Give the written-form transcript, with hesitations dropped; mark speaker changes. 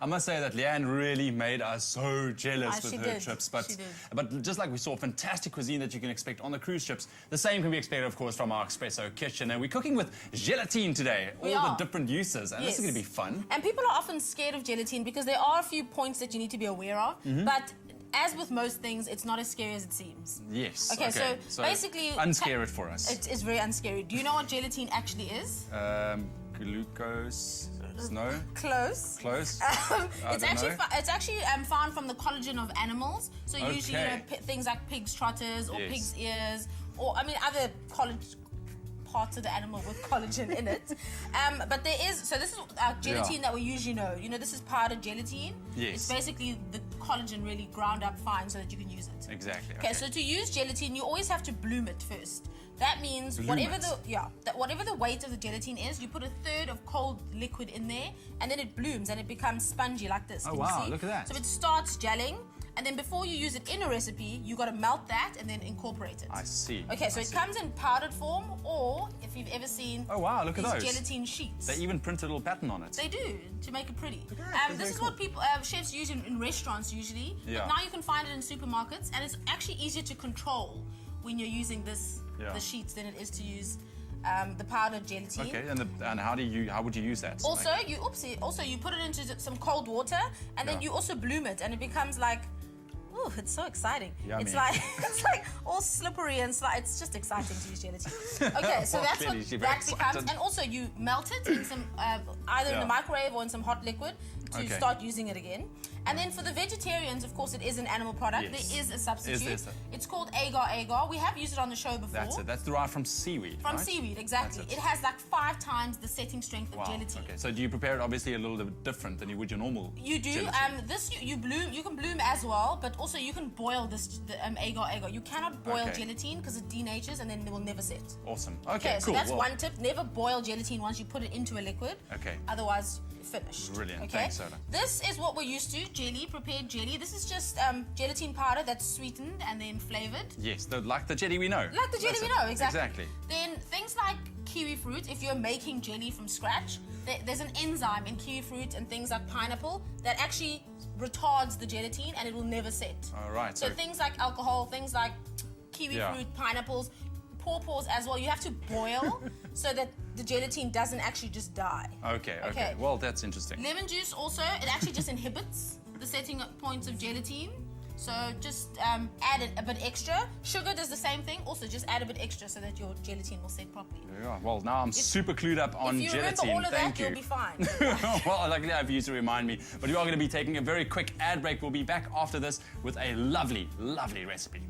Speaker 1: I must say that Leigh-Anne really made us so jealous with her trips. But just like we saw fantastic cuisine that you can expect on the cruise ships, the same can be expected, of course, from our espresso kitchen. And we're cooking with gelatine today, all the different uses, and this is going to be fun.
Speaker 2: And people are often scared of gelatine because there are a few points that you need to be aware of, but as with most things, it's not as scary as it seems.
Speaker 1: Yes.
Speaker 2: Okay, so basically...
Speaker 1: Unscare it for us.
Speaker 2: It is very unscary. Do you know what gelatine actually is?
Speaker 1: Glucose... No?
Speaker 2: Close.
Speaker 1: Close?
Speaker 2: It's actually found from the collagen of animals. So usually, you know, things like pig's trotters or pig's ears, or, I mean, other parts of the animal with collagen in it. But there is, so this is gelatine that we usually know. You know, this is powdered gelatine.
Speaker 1: Yes.
Speaker 2: It's basically the collagen really ground up fine so that you can use it.
Speaker 1: Exactly.
Speaker 2: Okay, so to use gelatine, you always have to bloom it first. That means whatever the weight of the gelatine is, you put a third of cold liquid in there, and then it blooms and it becomes spongy like this.
Speaker 1: Oh wow, look at that.
Speaker 2: So it starts gelling, and then before you use it in a recipe, you got to melt that and then incorporate it.
Speaker 1: I see.
Speaker 2: Okay, so it comes in powdered form, or if you've ever seen
Speaker 1: look at those
Speaker 2: gelatine sheets.
Speaker 1: They even print a little pattern on it.
Speaker 2: They do, to make it pretty. This is what people, chefs use in restaurants usually.
Speaker 1: Yeah.
Speaker 2: But now you can find it in supermarkets, and it's actually easier to control when you're using this the sheets than it is to use the powdered gelatine.
Speaker 1: Okay, and how would you use that?
Speaker 2: Also, you put it into some cold water, and then you also bloom it, and it becomes like, ooh, it's so exciting.
Speaker 1: Yummy.
Speaker 2: It's like all slippery and it's just exciting to use gelatine. Okay, so that's what that becomes, and also you melt it in some either in the microwave or in some hot liquid to start using it again. And then for the vegetarians, of course, it is an animal product. Yes. There is a substitute. It's called agar-agar. We have used it on the show before.
Speaker 1: That's it. That's derived from seaweed,
Speaker 2: From seaweed, exactly. It has like 5 times the setting strength of gelatine.
Speaker 1: Okay, so do you prepare it obviously a little bit different than you would your normal
Speaker 2: You do. This you bloom. You can bloom as well, but also you can boil this agar-agar. You cannot boil gelatine because it denatures and then it will never set.
Speaker 1: Awesome. Okay, cool.
Speaker 2: So that's one tip. Never boil gelatine once you put it into a liquid.
Speaker 1: Okay.
Speaker 2: Otherwise, finished.
Speaker 1: Brilliant.
Speaker 2: Okay.
Speaker 1: Thanks, Soda.
Speaker 2: This is what we're used to, prepared jelly. This is just gelatine powder that's sweetened and then flavored.
Speaker 1: Yes, like the jelly we know.
Speaker 2: Like the jelly we know, exactly.
Speaker 1: Exactly.
Speaker 2: Then things like kiwi fruit, if you're making jelly from scratch, there's an enzyme in kiwi fruit and things like pineapple that actually retards the gelatine and it will never set.
Speaker 1: All right.
Speaker 2: So things like alcohol, things like kiwi fruit, pineapples, pawpaws as well, you have to boil so that the gelatine doesn't actually just die.
Speaker 1: Okay. Well, that's interesting.
Speaker 2: Lemon juice also, it actually just inhibits the setting points of gelatine. So just add it a bit extra. Sugar does the same thing. Also, just add a bit extra so that your gelatine will set properly.
Speaker 1: Yeah. Well, now I'm super clued up on gelatine.
Speaker 2: If you remember all of that, you'll be fine.
Speaker 1: Well, luckily I have you to remind me. But we are going to be taking a very quick ad break. We'll be back after this with a lovely, lovely recipe.